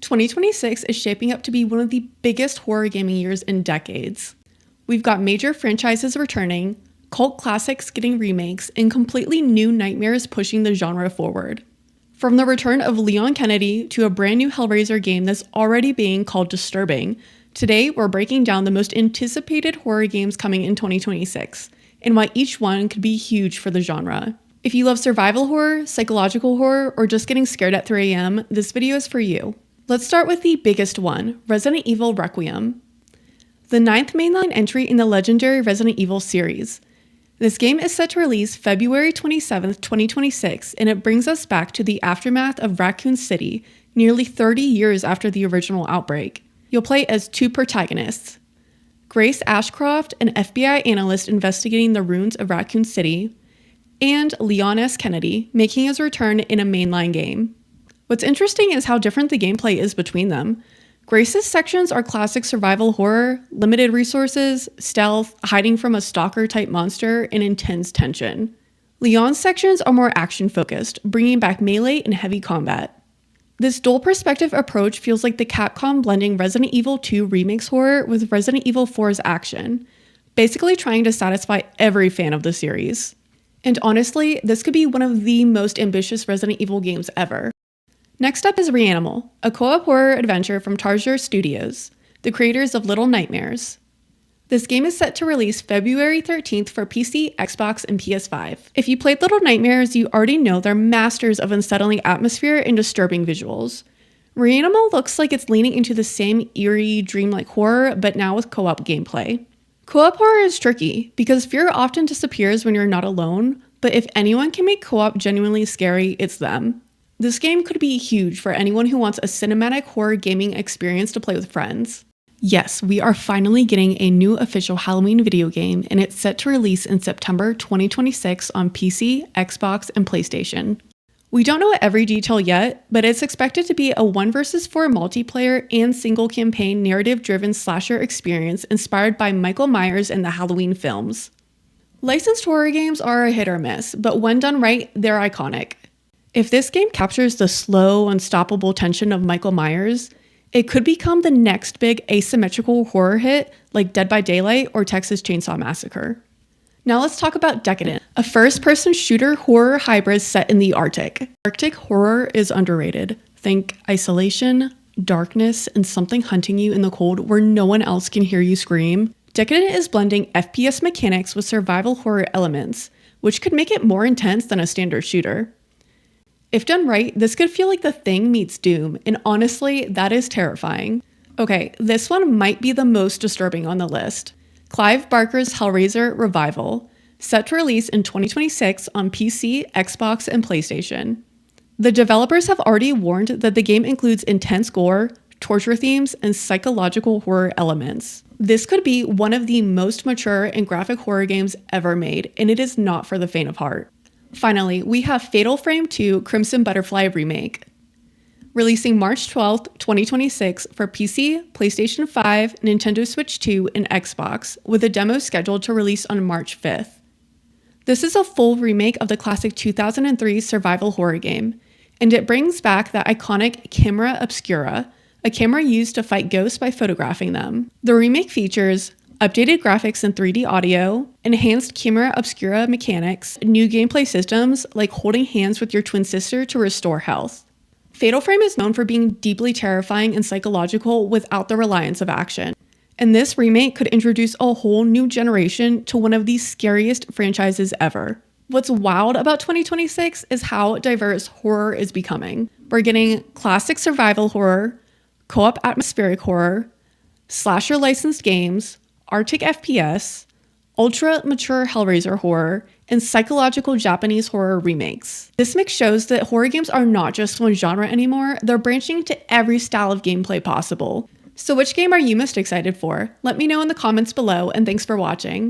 2026 is shaping up to be one of the biggest horror gaming years in decades. We've got major franchises returning, cult classics getting remakes, and completely new nightmares pushing the genre forward. From the return of Leon Kennedy to a brand new Hellraiser game that's already being called disturbing, today we're breaking down the most anticipated horror games coming in 2026, and why each one could be huge for the genre. If you love survival horror, psychological horror, or just getting scared at 3 a.m., this video is for you. Let's start with the biggest one, Resident Evil Requiem. The 9th mainline entry in the legendary Resident Evil series. This game is set to release February 27, 2026, and it brings us back to the aftermath of Raccoon City, nearly 30 years after the original outbreak. You'll play as two protagonists, Grace Ashcroft, an FBI analyst investigating the ruins of Raccoon City, and Leon S. Kennedy, making his return in a mainline game. What's interesting is how different the gameplay is between them. Grace's sections are classic survival horror, limited resources, stealth, hiding from a stalker-type monster, and intense tension. Leon's sections are more action-focused, bringing back melee and heavy combat. This dual perspective approach feels like the Capcom blending Resident Evil 2 Remake's horror with Resident Evil 4's action, basically trying to satisfy every fan of the series. And honestly, this could be one of the most ambitious Resident Evil games ever. Next up is Reanimal, a co-op horror adventure from Tarsier Studios, the creators of Little Nightmares. This game is set to release February 13th for PC, Xbox, and PS5. If you played Little Nightmares, you already know they're masters of unsettling atmosphere and disturbing visuals. Reanimal looks like it's leaning into the same eerie, dreamlike horror, but now with co-op gameplay. Co-op horror is tricky, because fear often disappears when you're not alone, but if anyone can make co-op genuinely scary, it's them. This game could be huge for anyone who wants a cinematic horror gaming experience to play with friends. Yes, we are finally getting a new official Halloween video game, and it's set to release in September 2026 on PC, Xbox, and PlayStation. We don't know every detail yet, but it's expected to be a 1 vs 4 multiplayer and single campaign narrative-driven slasher experience inspired by Michael Myers and the Halloween films. Licensed horror games are a hit or miss, but when done right, they're iconic. If this game captures the slow, unstoppable tension of Michael Myers, it could become the next big asymmetrical horror hit like Dead by Daylight or Texas Chainsaw Massacre. Now let's talk about Decadent, a first-person shooter horror hybrid set in the Arctic. Arctic horror is underrated. Think isolation, darkness, and something hunting you in the cold where no one else can hear you scream. Decadent is blending FPS mechanics with survival horror elements, which could make it more intense than a standard shooter. If done right, this could feel like The Thing meets Doom, and honestly, that is terrifying. Okay, this one might be the most disturbing on the list. Clive Barker's Hellraiser Revival, set to release in 2026 on PC, Xbox, and PlayStation. The developers have already warned that the game includes intense gore, torture themes, and psychological horror elements. This could be one of the most mature and graphic horror games ever made, and it is not for the faint of heart. Finally, we have Fatal Frame 2 Crimson Butterfly Remake. Releasing March 12th, 2026 for PC, PlayStation 5, Nintendo Switch 2, and Xbox, with a demo scheduled to release on March 5th. This is a full remake of the classic 2003 survival horror game, and it brings back that iconic camera obscura, a camera used to fight ghosts by photographing them. The remake features updated graphics and 3D audio, enhanced camera obscura mechanics, new gameplay systems like holding hands with your twin sister to restore health. Fatal Frame is known for being deeply terrifying and psychological without the reliance of action, and this remake could introduce a whole new generation to one of the scariest franchises ever. What's wild about 2026 is how diverse horror is becoming. We're getting classic survival horror, co-op atmospheric horror, slasher licensed games, Arctic FPS, ultra-mature Hellraiser horror, and psychological Japanese horror remakes. This mix shows that horror games are not just one genre anymore, they're branching into every style of gameplay possible. So which game are you most excited for? Let me know in the comments below, and thanks for watching.